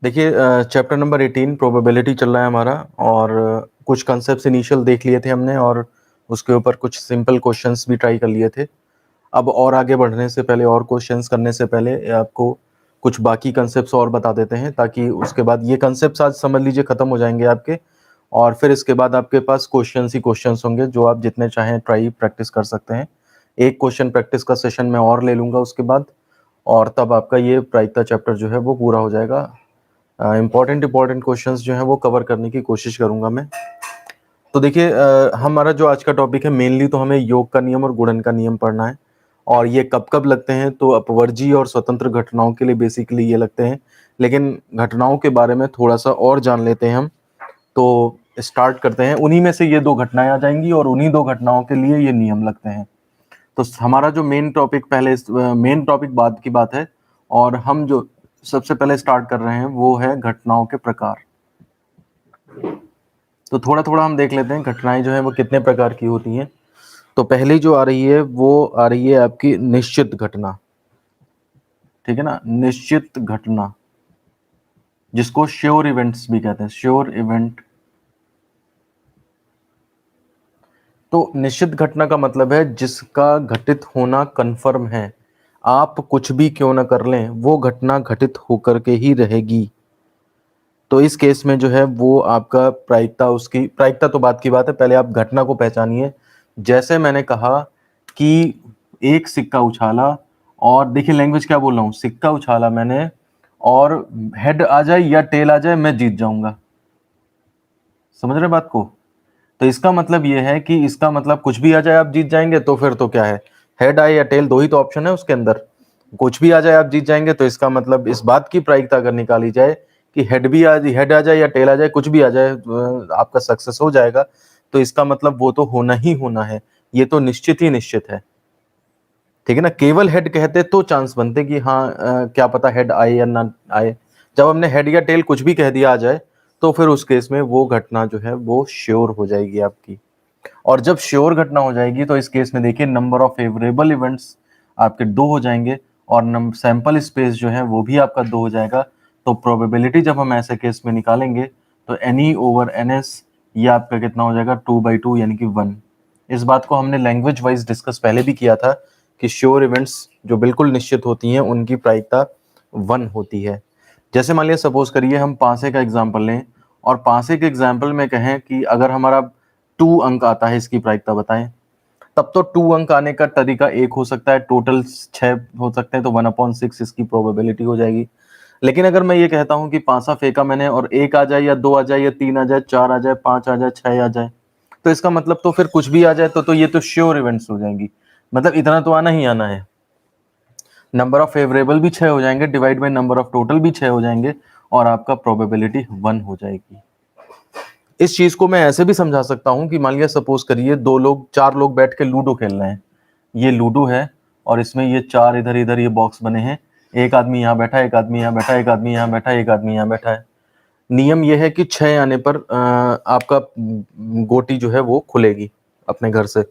देखिए chapter number 18 probability चल रहा है हमारा और कुछ कॉन्सेप्ट्स इनिशियल देख लिए थे हमने और उसके ऊपर कुछ सिंपल क्वेश्चंस भी ट्राई कर लिए थे। अब और आगे बढ़ने से पहले और क्वेश्चंस करने से पहले आपको कुछ बाकी कॉन्सेप्ट्स और बता देते हैं ताकि उसके बाद ये कॉन्सेप्ट्स आज समझ लीजिए ख़त्म हो जाएंगे आपके। और फिर इसके बाद आपके पास क्वेश्चंस ही क्वेश्चंस होंगे जो आप जितने चाहें ट्राई प्रैक्टिस कर सकते हैं। एक क्वेश्चन प्रैक्टिस का सेशन मैं और ले लूँगा उसके बाद, और तब आपका ये प्रायिकता चैप्टर जो है वो पूरा हो जाएगा। इम्पॉर्टेंट क्वेश्चंस जो हैं वो कवर करने की कोशिश करूंगा मैं। तो देखिए हमारा जो आज का टॉपिक है मेनली तो हमें योग का नियम और गुणन का नियम पढ़ना है। और ये कब कब लगते हैं तो अपवर्जीय और स्वतंत्र घटनाओं के लिए बेसिकली ये लगते हैं। लेकिन घटनाओं के बारे में थोड़ा सा और जान लेते हैं हम। तो स्टार्ट करते हैं, उन्हीं में से ये दो घटनाएं आ जाएंगी और उन्हीं दो घटनाओं के लिए ये नियम लगते हैं। तो हमारा जो मेन टॉपिक मेन टॉपिक बाद की बात है, और हम जो सबसे पहले स्टार्ट कर रहे हैं वो है घटनाओं के प्रकार। तो थोड़ा थोड़ा हम देख लेते हैं घटनाएं जो है वो कितने प्रकार की होती हैं। तो पहली जो आ रही है वो आ रही है आपकी निश्चित घटना। ठीक है ना, निश्चित घटना जिसको श्योर इवेंट्स भी कहते हैं, श्योर इवेंट। तो निश्चित घटना का मतलब है जिसका घटित होना कन्फर्म है। आप कुछ भी क्यों ना कर लें वो घटना घटित होकर के ही रहेगी। तो इस केस में जो है वो आपका प्रायिकता, उसकी प्रायिकता तो बात की बात है, पहले आप घटना को पहचानिए। जैसे मैंने कहा कि एक सिक्का उछाला, और देखिए लैंग्वेज क्या बोल रहा हूँ, सिक्का उछाला मैंने और हेड आ जाए या टेल आ जाए मैं जीत जाऊंगा। समझ रहे बात को? तो इसका मतलब ये है कि इसका मतलब कुछ भी आ जाए आप जीत जाएंगे, तो फिर तो क्या है, हेड आए या टेल दो ही तो ऑप्शन है उसके अंदर। कुछ भी आ जाए आप जीत जाएंगे, तो इसका मतलब इस बात की प्रायिकता अगर निकाली जाए कि हेड आ जाए या टेल आ जाए, कुछ भी आ जाए आपका सक्सेस हो जाएगा, तो इसका मतलब वो तो होना ही होना है। ये तो निश्चित ही निश्चित है। ठीक है ना, केवल हेड कहते तो चांस बनते कि हाँ क्या पता हेड आए या ना आए। जब हमने हेड या टेल कुछ भी कह दिया आ जाए, तो फिर उस केस में वो घटना जो है वो श्योर हो जाएगी आपकी। और जब श्योर घटना हो जाएगी तो इस केस में देखिए नंबर ऑफ फेवरेबल इवेंट्स आपके 2 हो जाएंगे, और सैंपल स्पेस जो है वो भी आपका 2 हो जाएगा। तो प्रोबेबिलिटी जब हम ऐसे केस में निकालेंगे तो एनी ओवर एन एस, ये आपका कितना हो जाएगा 2/2 यानी कि 1। इस बात को हमने लैंग्वेज वाइज डिस्कस पहले भी किया था कि श्योर इवेंट्स जो बिल्कुल निश्चित होती हैं उनकी प्रायिकता 1 होती है। जैसे मान लिया सपोज करिए हम पासे का एग्जाम्पल लें, और पासे के एग्जाम्पल में कहें कि अगर हमारा 2 अंक आता है, इसकी प्रायिकता बताएं। तब तो 2 अंक आने का तरीका एक हो सकता है, टोटल 6 हो सकते हैं, तो 1/6 इसकी प्रोबेबिलिटी हो जाएगी। लेकिन अगर मैं ये कहता हूं कि पासा फेंका मैंने और 1 आ जाए या 2 आ जाए या 3 आ जाए, 4 आ जाए, 5 आ जाए, 6 आ जाए, तो इसका मतलब तो फिर कुछ भी आ जाए तो ये तो श्योर इवेंट्स हो जाएंगी। मतलब इतना तो आना ही आना है। नंबर ऑफ फेवरेबल भी 6 हो जाएंगे, divide by number of total भी 6 हो जाएंगे, और आपका प्रोबेबिलिटी 1 हो जाएगी। इस चीज को मैं ऐसे भी समझा सकता हूं कि मान लिया सपोज करिए 4 लोग बैठ के लूडो खेल रहे हैं। ये लूडो है और इसमें ये 4 इधर इधर ये बॉक्स बने हैं। एक आदमी यहाँ बैठा, एक आदमी यहाँ बैठा, एक आदमी यहाँ बैठा, एक आदमी यहाँ बैठा है। नियम यह है कि 6 आने पर आपका गोटी जो है वो खुलेगी अपने घर से।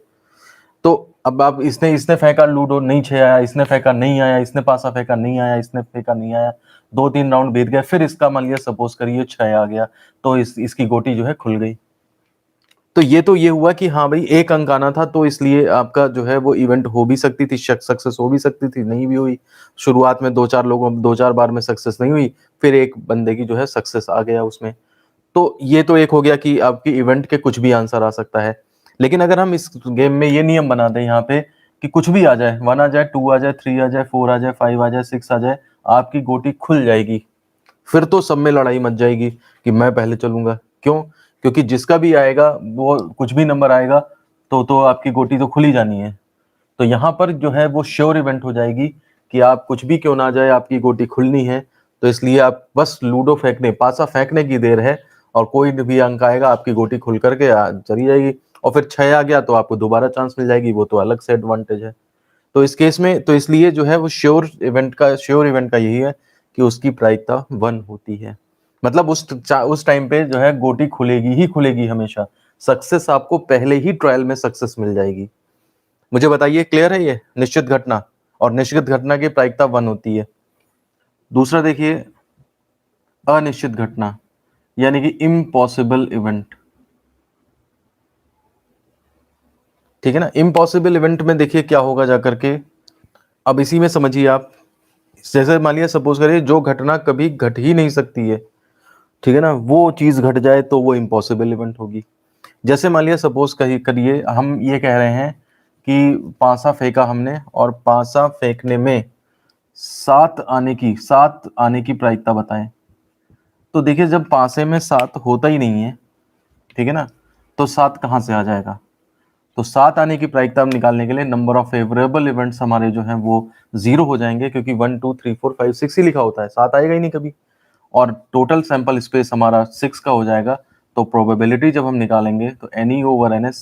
तो अब आप इसने इसने फेंका लूडो, नहीं 6 आया, इसने फेंका नहीं आया, इसने पासा फेंका नहीं आया, इसने फेंका नहीं आया, 2-3 राउंड बीत गए, फिर इसका मान लिया सपोज करिए 6 आ गया, तो इसकी गोटी जो है खुल गई। तो ये हुआ कि हाँ भाई 1 अंक आना था, तो इसलिए आपका जो है वो इवेंट हो भी सकती थी, सक्सेस हो भी सकती थी, नहीं भी हुई। शुरुआत में 2-4 बार में सक्सेस नहीं हुई, फिर एक बंदे की जो है सक्सेस आ गया उसमें। तो ये तो एक हो गया कि आपकी इवेंट के कुछ भी आंसर आ सकता है। लेकिन अगर हम इस गेम में ये नियम बना दें यहाँ पे कि कुछ भी आ जाए, 1 आ जाए, 2 आ जाए, 3 आ जाए, 4 आ जाए, 5 आ जाए, 6 आ जाए, आपकी गोटी खुल जाएगी। फिर तो सब में लड़ाई मच जाएगी कि मैं पहले चलूंगा। क्यों? क्योंकि जिसका भी आएगा वो कुछ भी नंबर आएगा, तो आपकी गोटी तो खुल ही जानी है। तो यहाँ पर जो है वो श्योर इवेंट हो जाएगी कि आप कुछ भी क्यों ना जाए, आपकी गोटी खुलनी है। तो इसलिए आप बस लूडो फेंकने, पासा फेंकने की देर है, और कोई भी अंक आएगा आपकी गोटी खुल करके चली जाएगी। और फिर 6 आ गया तो आपको दोबारा चांस मिल जाएगी, वो तो अलग से एडवांटेज है। तो इस केस में तो इसलिए जो है वो श्योर इवेंट का यही है कि उसकी प्रायिकता 1 होती है। मतलब उस टाइम पे जो है गोटी खुलेगी ही खुलेगी हमेशा। सक्सेस आपको पहले ही ट्रायल में सक्सेस मिल जाएगी। मुझे बताइए, क्लियर है ये निश्चित घटना? और निश्चित घटना की प्रायिकता 1 होती है। दूसरा देखिए, अनिश्चित घटना यानी कि इम्पॉसिबल इवेंट। ठीक है ना, इम्पॉसिबल इवेंट में देखिए क्या होगा जाकर के, अब इसी में समझिए आप, जैसे मान लिया सपोज करिए जो घटना कभी घट ही नहीं सकती है, ठीक है ना, वो चीज घट जाए तो वो इम्पॉसिबल इवेंट होगी। जैसे मान लिया सपोज करिए हम ये कह रहे हैं कि पासा फेंका हमने और पासा फेंकने में सात आने की प्रायिकता बताएं। तो देखिए जब पासे में सात होता ही नहीं है, ठीक है ना, तो सात कहां से आ जाएगा। तो सात आने की प्रायिकता हम निकालने के लिए नंबर ऑफ फेवरेबल इवेंट्स हमारे जो हैं वो जीरो हो जाएंगे, क्योंकि 1 2 3 4 5 6 ही लिखा होता है, सात आएगा ही नहीं कभी। और टोटल सैंपल स्पेस हमारा 6 का हो जाएगा। तो प्रोबेबिलिटी जब हम निकालेंगे तो NE ओवर NS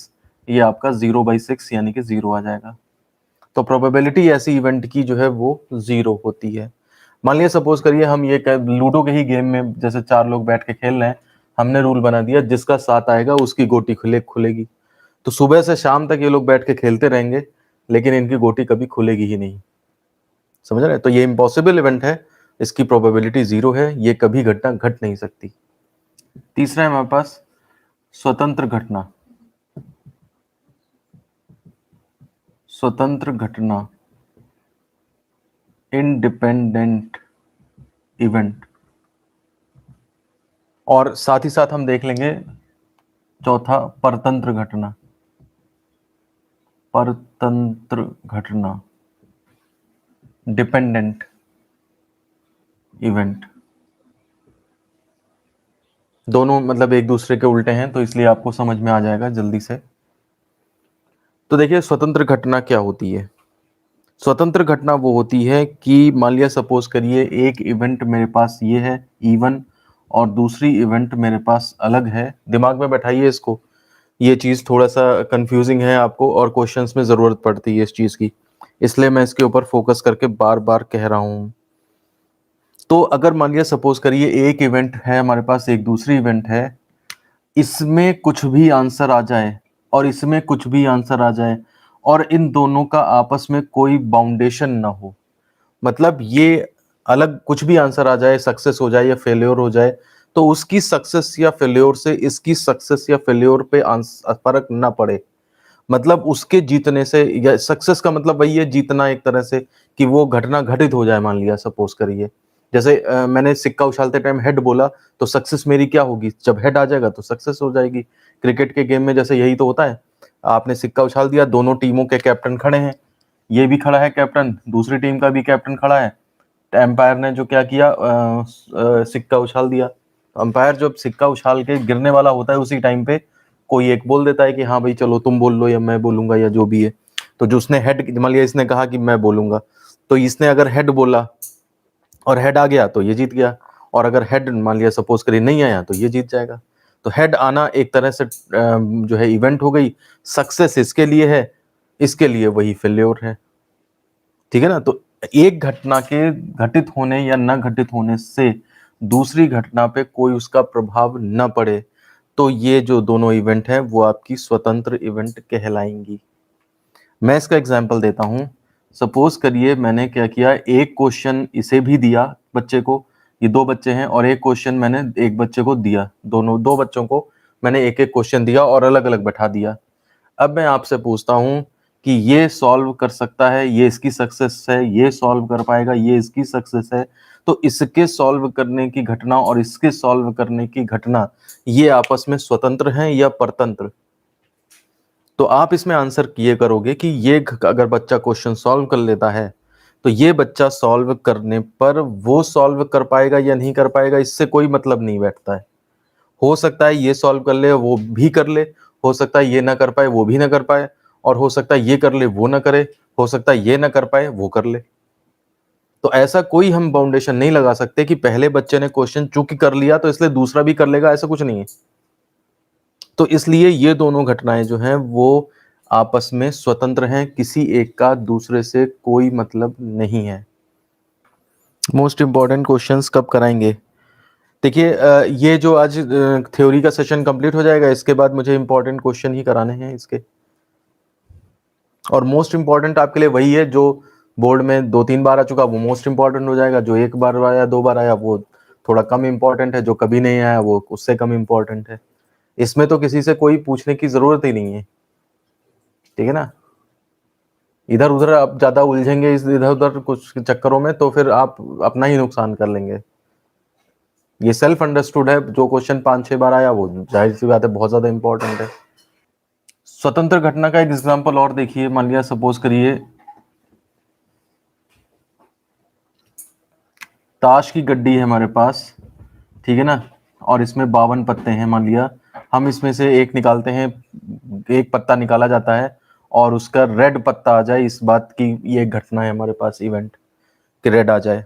ये आपका 0/6 यानी कि जीरो आ जाएगा। तो प्रोबेबिलिटी ऐसी इवेंट की जो है वो जीरो होती है। मान लिया सपोज करिए हम ये लूडो के ही गेम में जैसे चार लोग बैठ के खेल रहे हैं, हमने रूल बना दिया जिसका सात आएगा उसकी गोटी खुलेगी। तो सुबह से शाम तक ये लोग बैठ के खेलते रहेंगे, लेकिन इनकी गोटी कभी खुलेगी ही नहीं। समझ रहे हैं? तो ये इम्पॉसिबल इवेंट है, इसकी प्रोबेबिलिटी जीरो है, ये कभी घटना घट नहीं सकती। तीसरा है हमारे पास स्वतंत्र घटना। स्वतंत्र घटना, इंडिपेंडेंट इवेंट। और साथ ही साथ हम देख लेंगे चौथा परतंत्र घटना। परतंत्र घटना, डिपेंडेंट इवेंट। दोनों मतलब एक दूसरे के उल्टे हैं, तो इसलिए आपको समझ में आ जाएगा जल्दी से। तो देखिए स्वतंत्र घटना क्या होती है। स्वतंत्र घटना वो होती है कि मान लिया सपोज करिए एक इवेंट मेरे पास ये है E1 और दूसरी इवेंट मेरे पास अलग है। दिमाग में बैठाइए इसको, ये चीज़ थोड़ा सा कंफ्यूजिंग है आपको और क्वेश्चंस में ज़रूरत पड़ती है इस चीज़ की, इसलिए मैं इसके ऊपर फोकस करके बार बार कह रहा हूँ। तो अगर मान लिया सपोज करिए एक इवेंट है हमारे पास, एक दूसरी इवेंट है, इसमें कुछ भी आंसर आ जाए और इसमें कुछ भी आंसर आ जाए और इन दोनों का आपस में कोई बाउंडेशन ना हो, मतलब ये अलग कुछ भी आंसर आ जाए, सक्सेस हो जाए या फेल्योर हो जाए, तो उसकी सक्सेस या फेल्योर से इसकी सक्सेस या फेल्योर पे फर्क ना पड़े। मतलब उसके जीतने से, या सक्सेस का मतलब वही है जीतना एक तरह से, कि वो घटना घटित हो जाए। मान लिया सपोज करिए जैसे मैंने सिक्का उछालते टाइम हेड बोला, तो सक्सेस मेरी क्या होगी, जब हेड आ जाएगा तो सक्सेस हो जाएगी। क्रिकेट के गेम में जैसे यही तो होता है, आपने सिक्का उछाल दिया, दोनों टीमों के कैप्टन खड़े हैं, ये भी खड़ा है कैप्टन, दूसरी टीम का भी कैप्टन खड़ा है। एम्पायर ने जो क्या किया, सिक्का उछाल दिया। तो अंपायर जब सिक्का उछाल के गिरने वाला होता है उसी टाइम पे कोई एक बोल देता है कि हाँ भाई चलो तुम बोल लो या मैं बोलूंगा या जो भी है। तो जो उसने हेड, मान लिया इसने कहा कि मैं बोलूंगा, तो इसने अगर हेड बोला और हेड आ गया तो ये जीत गया, और अगर हेड मान लिया सपोज करिए नहीं आया तो ये जीत जाएगा। तो हेड आना एक तरह से जो है इवेंट हो गई, सक्सेस इसके लिए है, इसके लिए वही फेल्योर है। ठीक है ना, तो एक घटना के घटित होने या न घटित होने से दूसरी घटना पे कोई उसका प्रभाव न पड़े, तो ये जो दोनों इवेंट हैं वो आपकी स्वतंत्र इवेंट कहलाएंगी। मैं इसका एग्जांपल देता हूं। सपोज करिए मैंने क्या किया, एक क्वेश्चन इसे भी दिया बच्चे को, ये दो बच्चे हैं, और एक क्वेश्चन मैंने एक बच्चे को दिया, दोनों दो बच्चों को मैंने एक एक क्वेश्चन दिया और अलग अलग बैठा दिया। अब मैं आपसे पूछता हूं कि ये सॉल्व कर सकता है, ये इसकी सक्सेस है, ये सॉल्व कर पाएगा, ये इसकी सक्सेस है, तो इसके सॉल्व करने की घटना और इसके सॉल्व करने की घटना ये आपस में स्वतंत्र हैं या परतंत्र। तो आप इसमें आंसर किए करोगे कि ये अगर बच्चा क्वेश्चन सॉल्व कर लेता है तो ये बच्चा सॉल्व करने पर वो सॉल्व कर पाएगा या नहीं कर पाएगा, इससे कोई मतलब नहीं बैठता है। हो सकता है ये सॉल्व कर ले वो भी कर ले, हो सकता है ये ना कर पाए वो भी ना कर पाए, और हो सकता है ये कर ले वो ना करे, हो सकता है ये ना कर पाए वो कर ले। तो ऐसा कोई हम बाउंडेशन नहीं लगा सकते कि पहले बच्चे ने क्वेश्चन चूंकि कर लिया तो इसलिए दूसरा भी कर लेगा, ऐसा कुछ नहीं है। तो इसलिए ये दोनों घटनाएं जो हैं वो आपस में स्वतंत्र हैं, किसी एक का दूसरे से कोई मतलब नहीं है। मोस्ट इंपॉर्टेंट क्वेश्चंस कब कराएंगे? देखिए ये जो आज थ्योरी का सेशन कंप्लीट हो जाएगा, इसके बाद मुझे इंपॉर्टेंट क्वेश्चन ही कराने हैं इसके। और मोस्ट इंपॉर्टेंट आपके लिए वही है जो बोर्ड में 2 3 बार आ चुका, वो मोस्ट इंपॉर्टेंट हो जाएगा। जो एक बार आया 2 बार आया वो थोड़ा कम इम्पोर्टेंट है, जो कभी नहीं आया वो उससे कम इम्पोर्टेंट है। इसमें तो किसी से कोई पूछने की जरूरत ही नहीं है, ठीक है ना। इधर उधर आप ज्यादा उलझेंगे इस इधर उधर कुछ चक्करों में, तो फिर आप अपना ही नुकसान कर लेंगे। ये सेल्फ अंडरस्टूड है, जो क्वेश्चन 5-6 बार आया वो जाहिर सी बात है बहुत ज्यादा इंपॉर्टेंट है। स्वतंत्र घटना का एक एग्जांपल और देखिए, मान लिया सपोज करिए ताश की गड्डी है हमारे पास, ठीक है ना, और इसमें 52 पत्ते हैं। मान लिया हम इसमें से एक निकालते हैं, एक पत्ता निकाला जाता है और उसका रेड पत्ता आ जाए, इस बात की ये घटना है हमारे पास, इवेंट कि रेड आ जाए।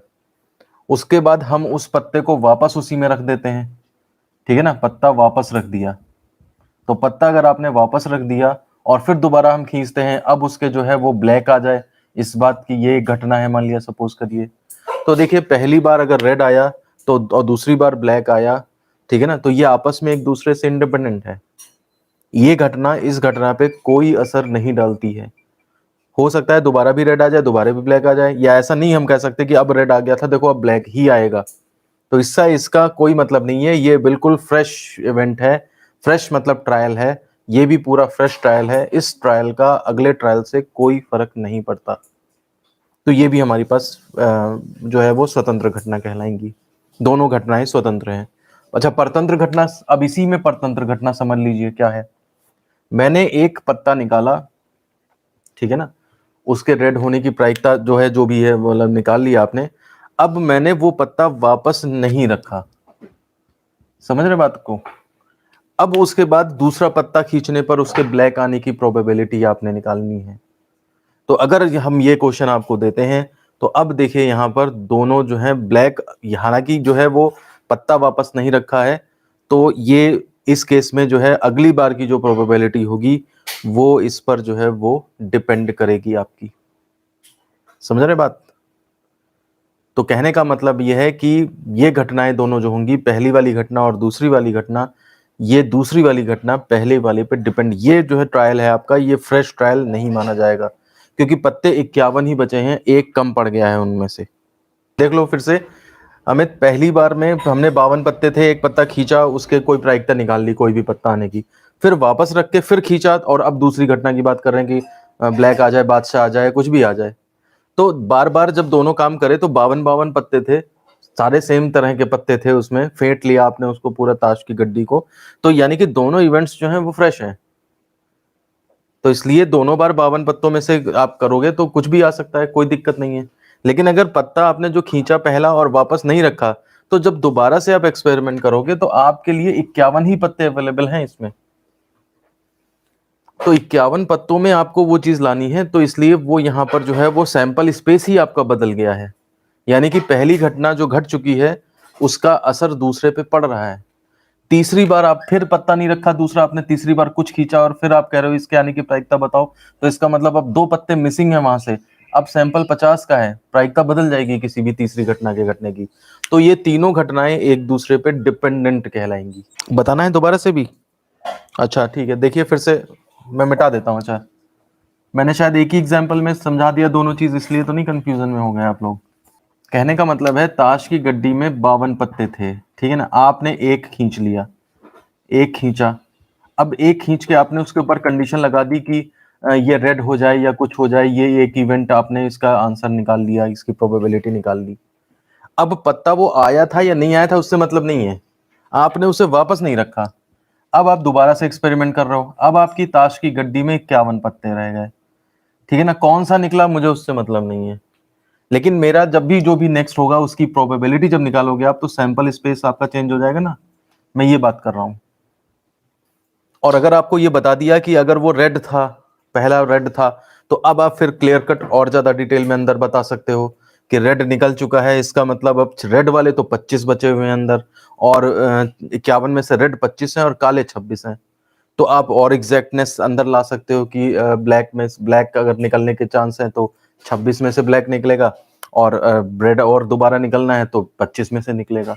उसके बाद हम उस पत्ते को वापस उसी में रख देते हैं, ठीक है ना, पत्ता वापस रख दिया। तो पत्ता अगर आपने वापस रख दिया और फिर दोबारा हम खींचते हैं, अब उसके जो है वो ब्लैक आ जाए, इस बात की ये एक घटना है मान लिया सपोज करिए। तो देखिए पहली बार अगर रेड आया तो और दूसरी बार ब्लैक आया, ठीक है ना, तो ये आपस में एक दूसरे से इंडिपेंडेंट है। ये घटना इस घटना पे कोई असर नहीं डालती है। हो सकता है दोबारा भी रेड आ जाए, दोबारा भी ब्लैक आ जाए, या ऐसा नहीं हम कह सकते कि अब रेड आ गया था देखो अब ब्लैक ही आएगा। तो इसका इसका कोई मतलब नहीं है, ये बिल्कुल फ्रेश इवेंट है। फ्रेश मतलब ट्रायल है, ये भी पूरा फ्रेश ट्रायल है। इस ट्रायल का अगले ट्रायल से कोई फर्क नहीं पड़ता। तो ये भी हमारे पास जो है वो स्वतंत्र घटना कहलाएंगी। दोनों घटनाएं स्वतंत्र हैं। अच्छा, परतंत्र घटना, अब इसी में परतंत्र घटना समझ लीजिए क्या है। मैंने एक पत्ता निकाला, ठीक है ना, उसके रेड होने की प्रायिकता जो है जो भी है मतलब निकाल लिया आपने। अब मैंने वो पत्ता वापस नहीं रखा, समझ रहे बात को। अब उसके बाद दूसरा पत्ता खींचने पर उसके ब्लैक आने की प्रोबेबिलिटी आपने निकालनी है। तो अगर हम ये क्वेश्चन आपको देते हैं तो अब देखिए यहाँ पर दोनों जो है ब्लैक, हालांकि जो है वो पत्ता वापस नहीं रखा है, तो ये इस केस में जो है अगली बार की जो प्रोबेबिलिटी होगी वो इस पर जो है वो डिपेंड करेगी आपकी। समझ रहे बात। तो कहने का मतलब यह है कि ये घटनाएं दोनों जो होंगी, पहली वाली घटना और दूसरी वाली घटना, ये दूसरी वाली घटना पहले वाले पे डिपेंड, ये जो है ट्रायल है आपका, ये फ्रेश ट्रायल नहीं माना जाएगा क्योंकि पत्ते 51 ही बचे हैं, एक कम पड़ गया है उनमें से। देख लो फिर से अमित, पहली बार में हमने 52 पत्ते थे, एक पत्ता खींचा, उसके कोई प्रायिकता निकाल ली कोई भी पत्ता आने की, फिर वापस रख के फिर खींचा, और अब दूसरी घटना की बात कर रहे हैं कि ब्लैक आ जाए, बादशाह आ जाए, कुछ भी आ जाए। तो बार बार जब दोनों काम करे तो 52 पत्ते थे, सारे सेम तरह के पत्ते थे, उसमें फेंट लिया आपने उसको पूरा ताश की गड्डी को, तो यानी कि दोनों इवेंट्स जो हैं वो फ्रेश हैं। तो इसलिए दोनों बार 52 पत्तों में से आप करोगे तो कुछ भी आ सकता है, कोई दिक्कत नहीं है। लेकिन अगर पत्ता आपने जो खींचा पहला और वापस नहीं रखा, तो जब दोबारा से आप एक्सपेरिमेंट करोगे तो आपके लिए 51 ही पत्ते अवेलेबल हैं इसमें। तो 51 पत्तों में आपको वो चीज लानी है, तो इसलिए वो यहाँ पर जो है वो सैंपल स्पेस ही आपका बदल गया है। यानी कि पहली घटना जो घट चुकी है उसका असर दूसरे पे पड़ रहा है। तीसरी बार आप फिर पत्ता नहीं रखा, दूसरा आपने तीसरी बार कुछ खींचा और फिर आप कह रहे हो इसके आने की प्रायिकता बताओ, तो इसका मतलब अब 2 पत्ते मिसिंग है वहां से, अब सैंपल 50 का है, प्रायिकता बदल जाएगी किसी भी तीसरी घटना के घटने की। तो ये तीनों घटनाएं एक दूसरे पे डिपेंडेंट कहलाएंगी। बताना है दोबारा से भी? अच्छा ठीक है, देखिए फिर से मैं मिटा देता हूँ। अच्छा, मैंने शायद एक ही एग्जाम्पल में समझा दिया दोनों चीज, इसलिए तो नहीं कंफ्यूजन में हो गए आप लोग। कहने का मतलब है ताश की गड्डी में 52 पत्ते थे, ठीक है ना, आपने एक खींच लिया, एक खींचा, अब एक खींच के आपने उसके ऊपर कंडीशन लगा दी कि ये रेड हो जाए या कुछ हो जाए, ये एक इवेंट आपने इसका आंसर निकाल लिया, इसकी प्रोबेबिलिटी निकाल ली। अब पत्ता वो आया था या नहीं आया था उससे मतलब नहीं है, आपने उसे वापस नहीं रखा। अब आप दोबारा से एक्सपेरिमेंट कर रहे हो, अब आपकी ताश की गड्डी में 51 पत्ते रह गए, ठीक है ना, कौन सा निकला मुझे उससे मतलब नहीं है। लेकिन मेरा जब भी जो भी नेक्स्ट होगा उसकी प्रोबेबिलिटी जब निकालोगे आप, तो सैंपल स्पेस आपका चेंज हो जाएगा ना, मैं ये बात कर रहा हूं। और अगर आपको ये बता दिया कि अगर वो रेड था, पहला रेड था, तो अब आप फिर क्लियर कट और ज्यादा डिटेल में अंदर बता सकते हो कि रेड निकल चुका है, इसका मतलब अब रेड वाले तो 25 बचे हुए हैं अंदर, और 51 में से रेड 25 हैं और काले 26 हैं। तो आप और एग्जैक्टनेस अंदर ला सकते हो कि ब्लैक में ब्लैक अगर निकलने के चांस हैं तो 26 में से ब्लैक निकलेगा, और रेड और दोबारा निकलना है तो 25 में से निकलेगा।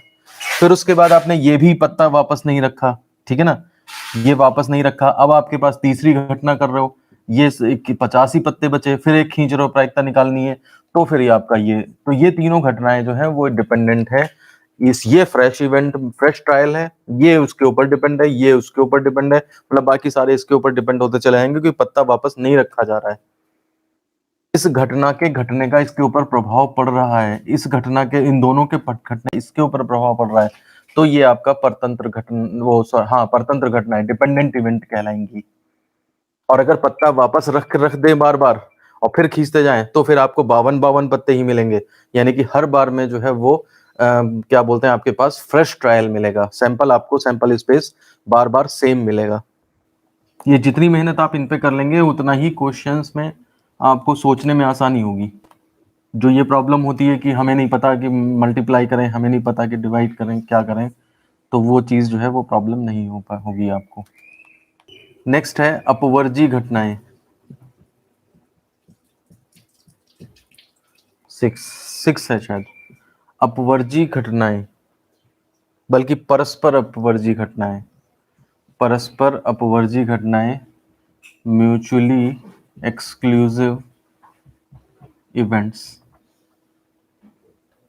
फिर उसके बाद आपने ये भी पत्ता वापस नहीं रखा, ठीक है ना, ये वापस नहीं रखा, अब आपके पास तीसरी घटना कर रहे हो, ये 50 ही पत्ते बचे, फिर एक खींच रहे हो, प्रायिकता निकालनी है, तो फिर ये आपका ये, तो ये तीनों घटनाएं जो है वो डिपेंडेंट है, इस ये फ्रेश इवेंट, फ्रेश ट्रायल है, ये उसके ऊपर डिपेंड है, ये उसके ऊपर डिपेंड है, मतलब बाकी सारे इसके ऊपर डिपेंड होते चले जाएंगे, क्योंकि पत्ता वापस नहीं रखा जा रहा है। इस घटना के घटने का इसके ऊपर प्रभाव पड़ रहा है, इस घटना के, इन दोनों के घटना इसके ऊपर प्रभाव पड़ रहा है, तो ये आपका परतंत्र घटना, हाँ परतंत्र घटना है, डिपेंडेंट इवेंट कहलाएंगी। और अगर पत्ता वापस रख रख दें बार बार और फिर खींचते जाएं, तो फिर आपको 52 पत्ते ही मिलेंगे, यानी कि हर बार में जो है वो क्या बोलते हैं, आपके पास फ्रेश ट्रायल मिलेगा, सैंपल आपको, सैंपल स्पेस बार बार सेम मिलेगा। ये जितनी मेहनत आप इन पे कर लेंगे उतना ही क्वेश्चंस में आपको सोचने में आसानी होगी। जो ये प्रॉब्लम होती है कि हमें नहीं पता कि मल्टीप्लाई करें, हमें नहीं पता कि डिवाइड करें, क्या करें, तो वो चीज़ जो है वो प्रॉब्लम नहीं होगी आपको। नेक्स्ट है अपवर्जी घटनाएं। 6 है शायद। अपवर्जी घटनाएं, बल्कि परस्पर अपवर्जी घटनाएं, परस्पर अपवर्जी घटनाएं, म्यूचुअली एक्सक्लूसिव इवेंट्स।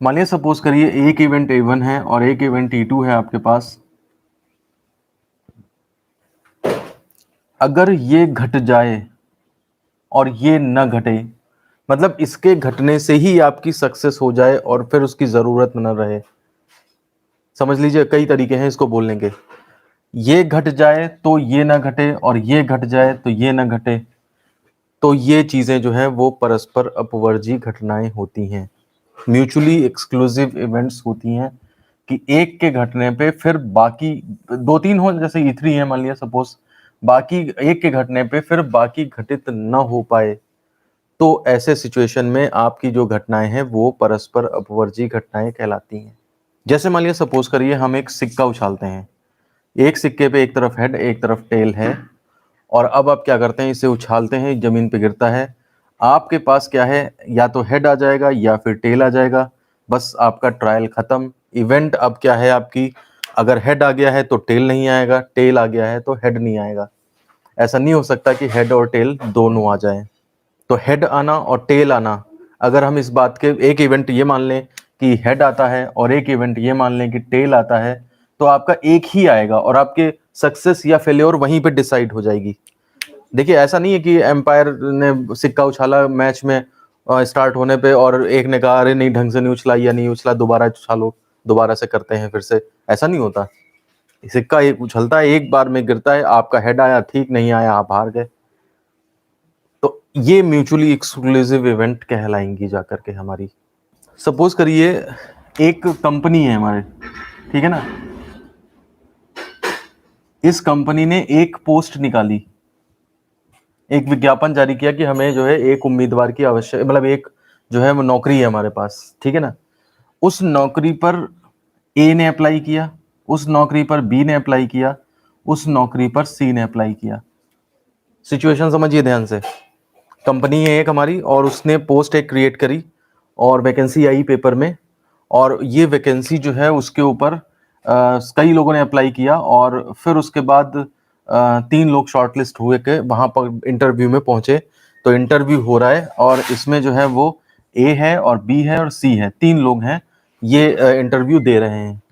मानिए सपोज करिए एक इवेंट A1 है और एक इवेंट E2 है आपके पास। अगर ये घट जाए और ये न घटे, मतलब इसके घटने से ही आपकी सक्सेस हो जाए और फिर उसकी जरूरत न रहे। समझ लीजिए, कई तरीके हैं इसको बोलने के। ये घट जाए तो ये ना घटे, और ये घट जाए तो ये ना घटे, तो ये चीजें जो है वो परस्पर अपवर्जी घटनाएं होती हैं, म्यूचुअली एक्सक्लूसिव इवेंट्स होती हैं, कि एक के घटने पे फिर बाकी, दो तीन हो, जैसे E3 है मान लिया सपोज, बाकी एक के घटने पे फिर बाकी घटित न हो पाए, तो ऐसे सिचुएशन में आपकी जो घटनाएं हैं वो परस्पर अपवर्जी घटनाएं कहलाती हैं। जैसे मान लिया सपोज करिए हम एक सिक्का उछालते हैं, एक सिक्के पे एक तरफ हेड एक तरफ टेल है, और अब आप क्या करते हैं, इसे उछालते हैं, जमीन पे गिरता है, आपके पास क्या है, या तो हेड आ जाएगा या फिर टेल आ जाएगा, बस आपका ट्रायल खत्म। इवेंट अब क्या है आपकी, अगर हेड आ गया है तो टेल नहीं आएगा, टेल आ गया है तो हेड नहीं आएगा। ऐसा नहीं हो सकता कि हेड और टेल दोनों आ जाए। तो हेड आना और टेल आना, अगर हम इस बात के, एक इवेंट ये मान लें कि हेड आता है और एक इवेंट ये मान लें कि टेल आता है, तो आपका एक ही आएगा और आपके सक्सेस या फेल्योर वहीं पे डिसाइड हो जाएगी। देखिए ऐसा नहीं है कि एम्पायर ने सिक्का उछाला मैच में स्टार्ट होने पे और एक ने कहा अरे नहीं ढंग से नहीं उछला या नहीं उछला, दोबारा उछालो, दोबारा से करते हैं फिर से, ऐसा नहीं होता। सिक्का एक उछलता है, एक बार में गिरता है, आपका हेड आया ठीक, नहीं आया आप हार गए। तो ये म्यूचुअली एक्सक्लूसिव इवेंट कहलाएंगी जाकर के हमारी। सपोज करिए एक कंपनी है हमारे, ठीक है ना, इस कंपनी ने एक पोस्ट निकाली, एक विज्ञापन जारी किया कि हमें जो है एक उम्मीदवार की आवश्यक, मतलब एक जो है वो नौकरी है हमारे पास, ठीक है ना। उस नौकरी पर A ने अप्लाई किया, उस नौकरी पर B ने अप्लाई किया, उस नौकरी पर C ने अप्लाई किया। सिचुएशन समझिए ध्यान से। कंपनी है एक हमारी और उसने पोस्ट एक क्रिएट करी और वैकेंसी आई पेपर में, और ये वैकेंसी जो है उसके ऊपर कई लोगों ने अप्लाई किया, और फिर उसके बाद 3 लोग शॉर्टलिस्ट हुए के वहां पर इंटरव्यू में पहुंचे। तो इंटरव्यू हो रहा है और इसमें जो है वो A है और B है और C है, 3 लोग हैं, ये इंटरव्यू दे रहे हैं।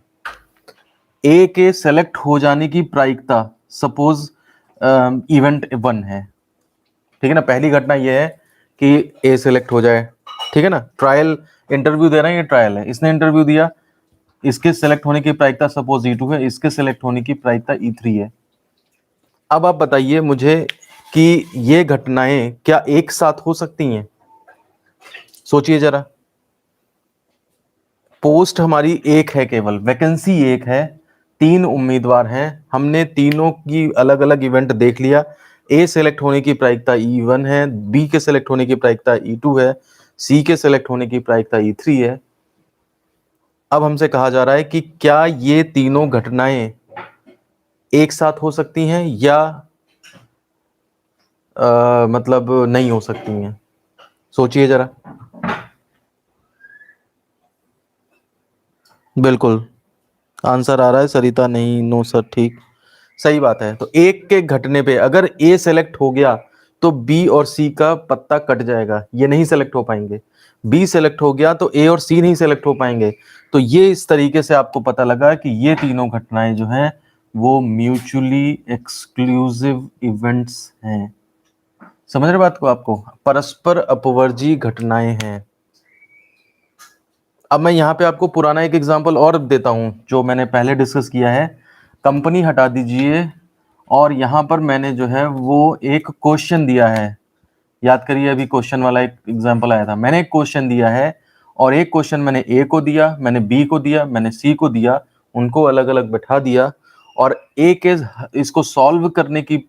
A के सेलेक्ट हो जाने की प्रायिकता, सपोज इवेंट 1 है, ठीक है ना, पहली घटना यह है कि A सिलेक्ट हो जाए, ठीक है ना, ट्रायल इंटरव्यू दे रहे हैं, ये ट्रायल है, इसने इंटरव्यू दिया, इसके सेलेक्ट होने की प्रायिकता सपोज E2 है, इसके सेलेक्ट होने की प्रायिकता E3 है। अब आप बताइए मुझे कि ये घटनाएं क्या एक साथ हो सकती हैं? सोचिए जरा। पोस्ट हमारी एक है, केवल वैकेंसी एक है, 3 उम्मीदवार हैं, हमने तीनों की अलग अलग इवेंट देख लिया। A सेलेक्ट होने की प्रायिकता E1 है, B के सेलेक्ट होने की प्रायिकता E2 है, C के सेलेक्ट होने की प्रायिकता E3 है। अब हमसे कहा जा रहा है कि क्या ये तीनों घटनाएं एक साथ हो सकती हैं या मतलब नहीं हो सकती हैं? सोचिए जरा। बिल्कुल आंसर आ रहा है सरिता, नहीं, नो सर, ठीक, सही बात है। तो एक के घटने पे अगर A सेलेक्ट हो गया तो B और C का पत्ता कट जाएगा, ये नहीं सेलेक्ट हो पाएंगे। बी सेलेक्ट हो गया तो ए और सी नहीं सेलेक्ट हो पाएंगे। तो ये इस तरीके से आपको पता लगा कि ये तीनों घटनाएं जो हैं वो म्यूचुअली एक्सक्लूसिव इवेंट्स हैं। समझ रहे बात को? आपको परस्पर अपवर्जी घटनाएं हैं। अब मैं यहाँ पे आपको पुराना एक एग्जांपल और देता हूं जो मैंने पहले डिस्कस किया है। कंपनी हटा दीजिए और यहाँ पर मैंने जो है वो एक क्वेश्चन दिया है। याद करिए, अभी क्वेश्चन वाला एक एग्जांपल आया था। मैंने एक क्वेश्चन दिया है और एक क्वेश्चन मैंने ए को दिया, मैंने बी को दिया, मैंने सी को दिया, उनको अलग अलग बैठा दिया और ए के इसको सॉल्व करने की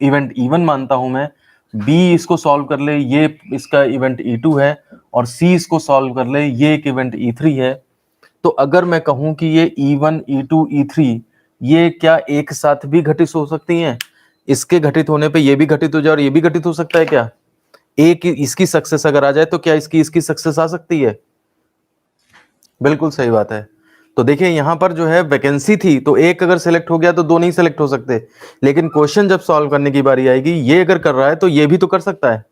इवेंट E1 मानता हूं मैं, बी इसको सॉल्व कर ले ये इसका इवेंट E2 है और सी इसको सॉल्व कर ले ये एक इवेंट E3 है। तो अगर मैं कहूं कि ये E1 E2 E3 ये क्या एक साथ भी घटित हो सकती हैं? इसके घटित होने पे ये भी घटित हो जाए और ये भी घटित हो सकता है क्या? एक इसकी सक्सेस अगर आ जाए तो क्या इसकी सक्सेस आ सकती है? बिल्कुल सही बात है। तो देखिए यहां पर जो है वैकेंसी थी तो एक अगर सिलेक्ट हो गया तो दो नहीं सिलेक्ट हो सकते, लेकिन क्वेश्चन जब सॉल्व करने की बारी आएगी ये अगर कर रहा है तो ये भी तो कर सकता है,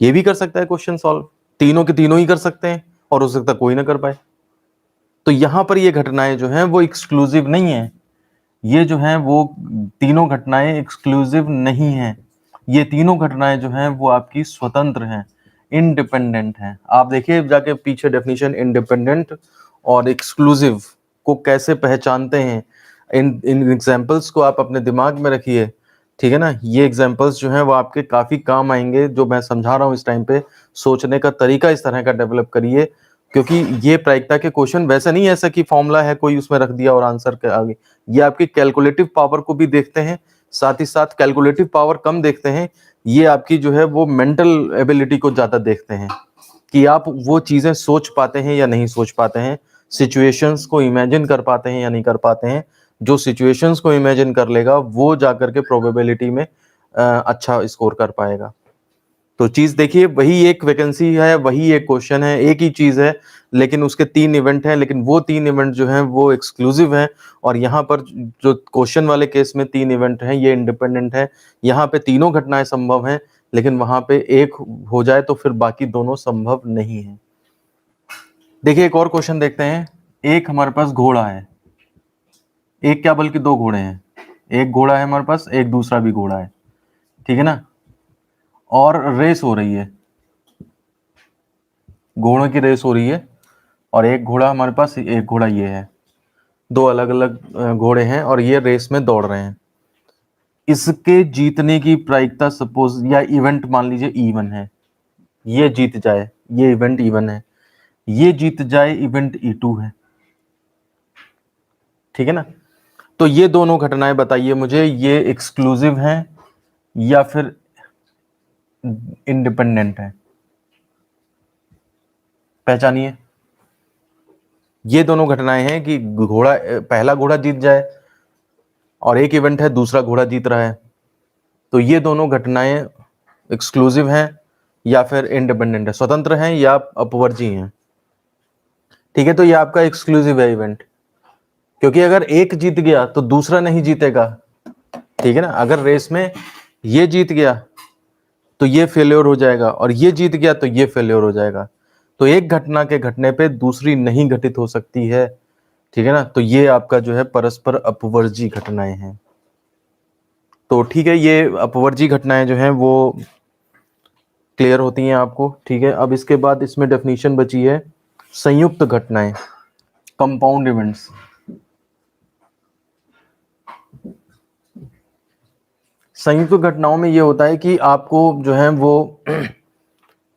ये भी कर सकता है क्वेश्चन सॉल्व। तीनों के तीनों ही कर सकते हैं और हो सकता है कोई ना कर पाए। तो यहां पर ये घटनाएं जो हैं वो एक्सक्लूसिव नहीं है। ये जो हैं वो तीनों घटनाएं एक्सक्लूसिव नहीं हैं। ये तीनों घटनाएं जो हैं वो आपकी स्वतंत्र हैं, इंडिपेंडेंट हैं। आप देखिए जाके पीछे डेफिनेशन इंडिपेंडेंट और एक्सक्लूसिव को कैसे पहचानते हैं। इन इन एग्जांपल्स को आप अपने दिमाग में रखिए, ठीक है ना। ये एग्जांपल्स जो हैं वो आपके काफी काम आएंगे जो मैं समझा रहा हूँ इस टाइम पे। सोचने का तरीका इस तरह का डेवलप करिए, क्योंकि ये प्रायिकता के क्वेश्चन वैसे नहीं ऐसा कि फॉर्मूला है कोई उसमें रख दिया और आंसर के आगे। ये आपकी कैलकुलेटिव पावर को भी देखते हैं, साथ ही साथ कैलकुलेटिव पावर कम देखते हैं, ये आपकी जो है वो मेंटल एबिलिटी को ज्यादा देखते हैं कि आप वो चीजें सोच पाते हैं या नहीं सोच पाते हैं, सिचुएशंस को इमेजिन कर पाते हैं या नहीं कर पाते हैं। जो सिचुएशंस को इमेजिन कर लेगा वो जाकर के प्रोबेबिलिटी में अच्छा स्कोर कर पाएगा। तो चीज देखिए, वही एक वैकेंसी है, वही एक क्वेश्चन है, एक ही चीज है, लेकिन उसके तीन इवेंट हैं, लेकिन वो तीन इवेंट जो हैं वो एक्सक्लूसिव हैं। और यहाँ पर जो क्वेश्चन वाले केस में तीन इवेंट हैं ये इंडिपेंडेंट है। यहाँ पे तीनों घटनाएं संभव हैं, लेकिन वहां पे एक हो जाए तो फिर बाकी दोनों संभव नहीं है। देखिए एक और क्वेश्चन देखते हैं। एक हमारे पास घोड़ा है, एक क्या बल्कि दो घोड़े हैं। एक घोड़ा है हमारे पास, एक दूसरा भी घोड़ा है, ठीक है ना। और रेस हो रही है, घोड़ों की रेस हो रही है और एक घोड़ा हमारे पास, एक घोड़ा ये है। दो अलग अलग घोड़े हैं और ये रेस में दौड़ रहे हैं। इसके जीतने की प्रायिकता सपोज या इवेंट मान लीजिए E1 है, ये जीत जाए, ये इवेंट E1 है, ये जीत जाए इवेंट E2 है, ठीक है ना। तो ये दोनों घटनाएं बताइए मुझे, ये एक्सक्लूसिव हैं या फिर इंडिपेंडेंट है? पहचानिए। ये दोनों घटनाएं हैं कि घोड़ा, पहला घोड़ा जीत जाए और एक इवेंट है दूसरा घोड़ा जीत रहा है। तो ये दोनों घटनाएं एक्सक्लूसिव हैं या फिर इंडिपेंडेंट है, स्वतंत्र हैं या अपवर्जी हैं, ठीक है। तो ये आपका एक्सक्लूसिव है इवेंट, क्योंकि अगर एक जीत गया तो दूसरा नहीं जीतेगा, ठीक है ना। अगर रेस में ये जीत गया तो ये फेल्योर हो जाएगा और ये जीत गया तो ये फेल्योर हो जाएगा। तो एक घटना के घटने पे दूसरी नहीं घटित हो सकती है, ठीक है ना। तो ये आपका जो है परस्पर अपवर्जी घटनाएं हैं। तो ठीक है, ये अपवर्जी घटनाएं जो हैं वो क्लियर होती हैं आपको, ठीक है। अब इसके बाद इसमें डेफिनेशन बची है संयुक्त घटनाएं, कंपाउंड इवेंट्स। संयुक्त घटनाओं में ये होता है कि आपको जो है वो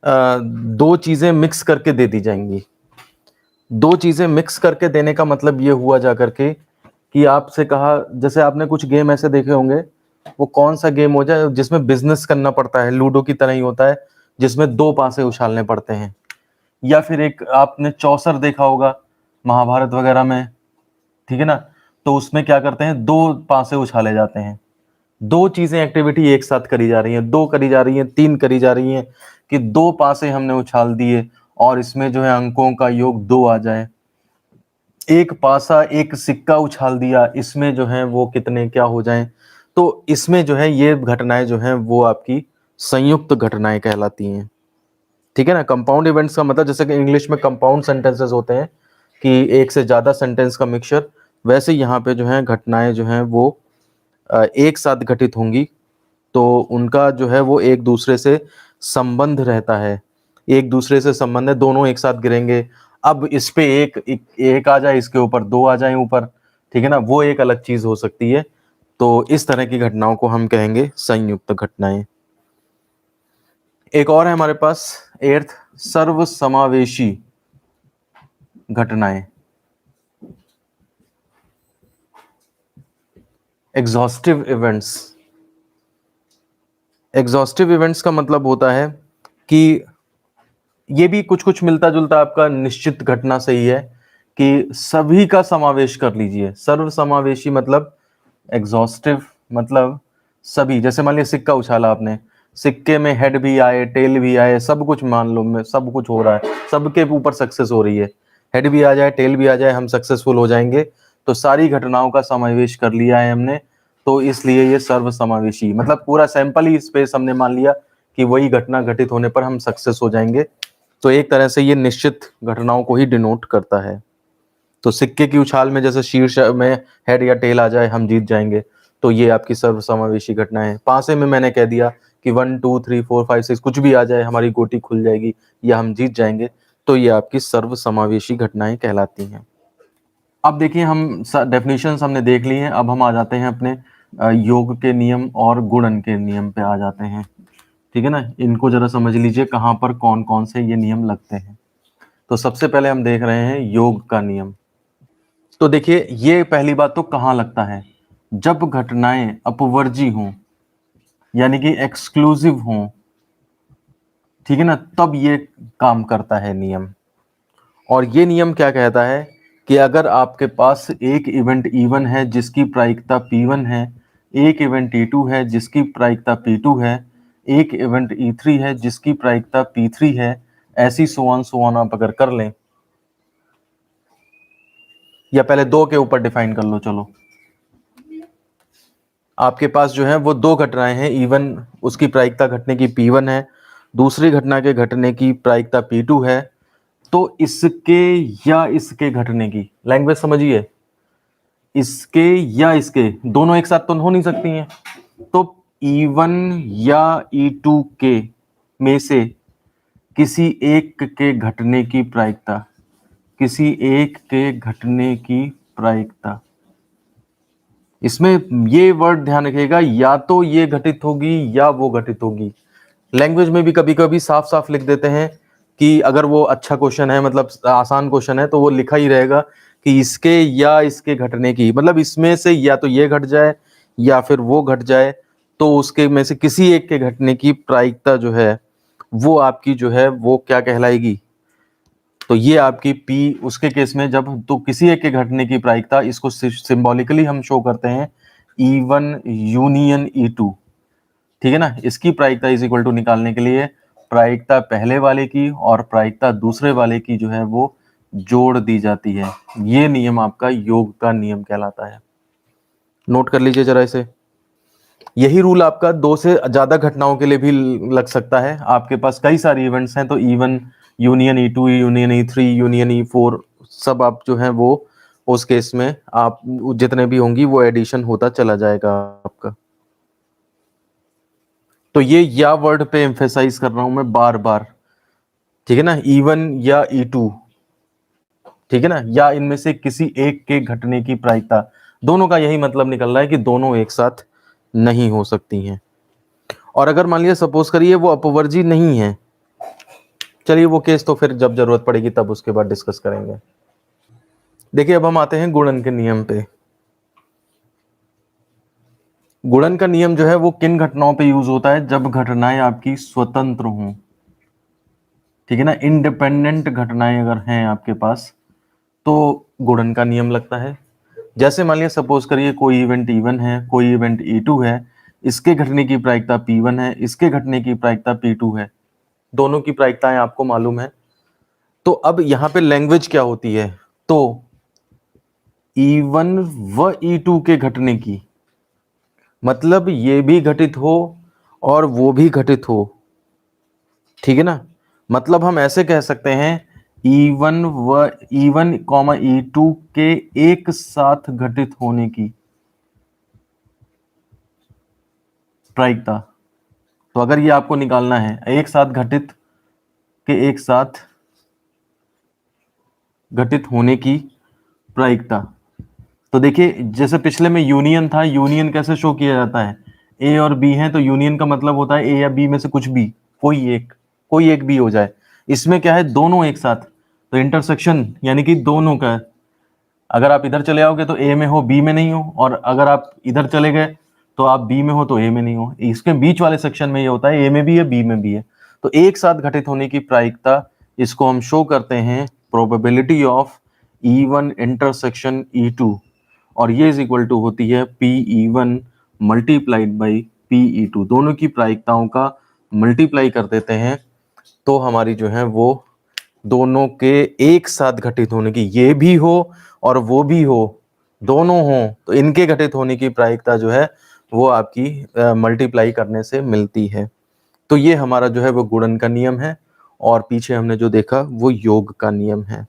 दो चीजें मिक्स करके दे दी जाएंगी। दो चीजें मिक्स करके देने का मतलब ये हुआ जा करके कि आपसे कहा, जैसे आपने कुछ गेम ऐसे देखे होंगे, वो कौन सा गेम हो जाए जिसमें बिजनेस करना पड़ता है, लूडो की तरह ही होता है जिसमें दो पासे उछालने पड़ते हैं। या फिर एक आपने चौसर देखा होगा महाभारत वगैरह में, ठीक है ना। तो उसमें क्या करते हैं, दो पासे उछाले जाते हैं, दो चीजें एक्टिविटी एक साथ करी जा रही हैं, दो करी जा रही हैं, तीन करी जा रही हैं कि दो पासे हमने उछाल दिए और इसमें जो है अंकों का योग दो आ जाए। एक पासा एक सिक्का उछाल दिया, इसमें जो है वो कितने क्या हो जाएं। तो इसमें जो है ये घटनाएं जो हैं वो आपकी संयुक्त घटनाएं कहलाती हैं। ठीक है ना। कंपाउंड इवेंट्स का मतलब जैसे कि इंग्लिश में कंपाउंड सेंटेंसेस होते हैं कि एक से ज़्यादा सेंटेंस का मिक्सचर, वैसे यहाँ पे जो है घटनाएं जो हैं वो एक साथ घटित होंगी, तो उनका जो है वो एक दूसरे से संबंध रहता है, एक दूसरे से संबंध है, दोनों एक साथ गिरेंगे। अब इस पे एक आ जाए, इसके ऊपर दो आ जाए ऊपर, ठीक है ना, वो एक अलग चीज हो सकती है। तो इस तरह की घटनाओं को हम कहेंगे संयुक्त घटनाएं। एक और है हमारे पास एर्थ, सर्वसमावेशी घटनाएं, एग्जॉस्टिव इवेंट्स। एग्जॉस्टिव इवेंट्स का मतलब होता है कि ये भी कुछ कुछ मिलता जुलता आपका निश्चित घटना से ही है, कि सभी का समावेश कर लीजिए। सर्व समावेशी मतलब एग्जॉस्टिव मतलब सभी। जैसे मान लिया सिक्का उछाला आपने, सिक्के में हेड भी आए टेल भी आए, सब कुछ मान लो में सब कुछ हो रहा है, सबके ऊपर सक्सेस हो रही है, हेड भी आ जाए टेल भी आ जाए, हम सक्सेसफुल हो जाएंगे। तो सारी घटनाओं का समावेश कर लिया है हमने, तो इसलिए ये सर्व समावेशी मतलब पूरा सैंपल ही स्पेस हमने मान लिया कि वही घटना घटित होने पर हम सक्सेस हो जाएंगे। तो एक तरह से ये निश्चित घटनाओं को ही डिनोट करता है। तो सिक्के की उछाल में जैसे शीर्ष में हेड या टेल आ जाए हम जीत जाएंगे, तो ये आपकी सर्वसमावेशी घटना है। पासे में मैंने कह दिया कि 1 2 3 4 5 6 कुछ भी आ जाए, हमारी गोटी खुल जाएगी या हम जीत जाएंगे, तो ये आपकी सर्वसमावेशी घटनाएं कहलाती हैं। अब देखिए हम डेफिनेशंस हमने देख ली हैं, अब हम आ जाते हैं अपने योग के नियम और गुणन के नियम पे आ जाते हैं। ठीक है ना, इनको जरा समझ लीजिए कहाँ पर कौन कौन से ये नियम लगते हैं। तो सबसे पहले हम देख रहे हैं योग का नियम। तो देखिए ये पहली बात तो कहाँ लगता है, जब घटनाएं अपवर्जी हों यानी कि एक्सक्लूसिव हों, ठीक है ना, तब ये काम करता है नियम। और ये नियम क्या कहता है कि अगर आपके पास एक इवेंट E1 है जिसकी प्रायिकता P1 है, एक इवेंट E2 है जिसकी प्रायिकता P2 है, एक इवेंट E3 है जिसकी प्रायिकता P3 है, ऐसी सो ऑन आप अगर कर लें, या पहले दो के ऊपर डिफाइन कर लो। चलो, आपके पास जो है वो दो घटनाएं हैं, E1 उसकी प्रायिकता घटने की P1 है, दूसरी घटना के घटने की प्रायिकता P2 है। तो इसके या इसके घटने की, लैंग्वेज समझिए, इसके या इसके, दोनों एक साथ तो हो नहीं सकती हैं। तो E1 या E2 के में से किसी एक के घटने की प्रायिकता, किसी एक के घटने की प्रायिकता, इसमें ये वर्ड ध्यान रखिएगा, या तो ये घटित होगी या वो घटित होगी। लैंग्वेज में भी कभी कभी साफ साफ लिख देते हैं कि अगर वो अच्छा क्वेश्चन है, मतलब आसान क्वेश्चन है, तो वो लिखा ही रहेगा कि इसके या इसके घटने की, मतलब इसमें से या तो ये घट जाए या फिर वो घट जाए, तो उसके में से किसी एक के घटने की प्रायिकता जो है वो आपकी जो है वो क्या कहलाएगी। तो ये आपकी P उसके केस में जब तो किसी एक के घटने की प्रायिकता, इसको सिंबॉलिकली हम शो करते हैं E1 यूनियन E2। ठीक है ना, इसकी प्रायिकता इज इक्वल टू निकालने के लिए प्रायिकता पहले वाले की और प्रायिकता दूसरे वाले की जो है वो जोड़ दी जाती है। ये नियम आपका योग का नियम कहलाता है। नोट कर लीजिए जरा इसे। यही रूल आपका दो से ज्यादा घटनाओं के लिए भी लग सकता है। आपके पास कई सारी इवेंट्स हैं, तो E1 union E2 union E3 union E4 सब आप जो है वो उस केस में आप जितने भी होंगी वो एडिशन होता चला जाएगा आपका। तो ये या वर्ड पे एम्फेसाइज कर रहा हूं मैं बार बार, ठीक है ना, E1 या E2, ठीक है ना, या इनमें से किसी एक के घटने की प्रायिकता, दोनों का यही मतलब निकल रहा है कि दोनों एक साथ नहीं हो सकती हैं। और अगर मान लिया सपोज करिए वो अपवर्जी नहीं है, चलिए वो केस तो फिर जब जरूरत पड़ेगी तब उसके बाद डिस्कस करेंगे। देखिए अब हम आते हैं गुणन के नियम पे। गुणन का नियम जो है वो किन घटनाओं पे यूज होता है, जब घटनाएं आपकी स्वतंत्र हों, ठीक है ना, इंडिपेंडेंट घटनाएं अगर हैं आपके पास, तो गुणन का नियम लगता है। जैसे मान लिया सपोज करिए कोई इवेंट E1 है, कोई इवेंट E2 है, इसके घटने की प्रायिकता P1 है, इसके घटने की प्रायिकता P2 है, दोनों की प्रायिकताएं आपको मालूम है। तो अब यहां पे लैंग्वेज क्या होती है, तो E1 व E2 के घटने की मतलब ये भी घटित हो और वो भी घटित हो, ठीक है ना, मतलब हम ऐसे कह सकते हैं E1 कॉमा E2 के एक साथ घटित होने की प्रायिकता। तो अगर ये आपको निकालना है एक साथ घटित के एक साथ घटित होने की प्रायिकता, तो देखिए जैसे पिछले में यूनियन था, यूनियन कैसे शो किया जाता है, ए और बी है तो यूनियन का मतलब होता है ए या बी में से कुछ भी, कोई एक भी हो जाए। इसमें क्या है, दोनों एक साथ, तो इंटरसेक्शन यानी कि दोनों का, अगर आप इधर चले आओगे तो ए में हो बी में नहीं हो, और अगर आप इधर चले गए तो आप बी में हो तो ए में नहीं हो। इसके बीच वाले सेक्शन में ये होता है ए में भी है बी में भी है। तो एक साथ घटित होने की प्रायिकता, इसको हम शो करते हैं probability of E1 intersection E2, और ये इज इक्वल टू होती है PE1 मल्टीप्लाइड बाई PE2। दोनों की प्रायिकताओं का मल्टीप्लाई कर देते हैं तो हमारी जो है वो दोनों के एक साथ घटित होने की, ये भी हो और वो भी हो, दोनों हो, तो इनके घटित होने की प्रायिकता जो है वो आपकी मल्टीप्लाई करने से मिलती है। तो ये हमारा जो है वो गुणन का नियम है, और पीछे हमने जो देखा वो योग का नियम है।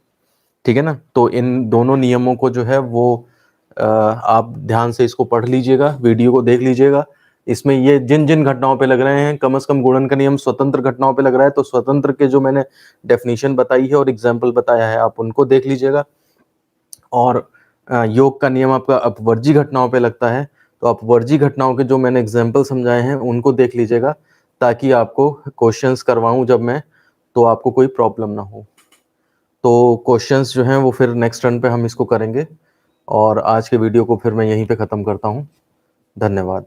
ठीक है ना। तो इन दोनों नियमों को जो है वो आप ध्यान से इसको पढ़ लीजिएगा, वीडियो को देख लीजिएगा। इसमें ये जिन जिन घटनाओं पे लग रहे हैं, कम से कम गुणन का नियम स्वतंत्र घटनाओं पे लग रहा है, तो स्वतंत्र के जो मैंने डेफिनेशन बताई है और एग्जाम्पल बताया है आप उनको देख लीजिएगा। और योग का नियम आपका अपवर्जी घटनाओं पे लगता है, तो अपवर्जी घटनाओं के जो मैंने एग्जाम्पल समझाए हैं उनको देख लीजिएगा, ताकि आपको क्वेश्चंस करवाऊं जब मैं, तो आपको कोई प्रॉब्लम ना हो। तो क्वेश्चंस जो हैं वो फिर नेक्स्ट टर्न पे हम इसको करेंगे, और आज के वीडियो को फिर मैं यहीं पे ख़त्म करता हूँ। धन्यवाद।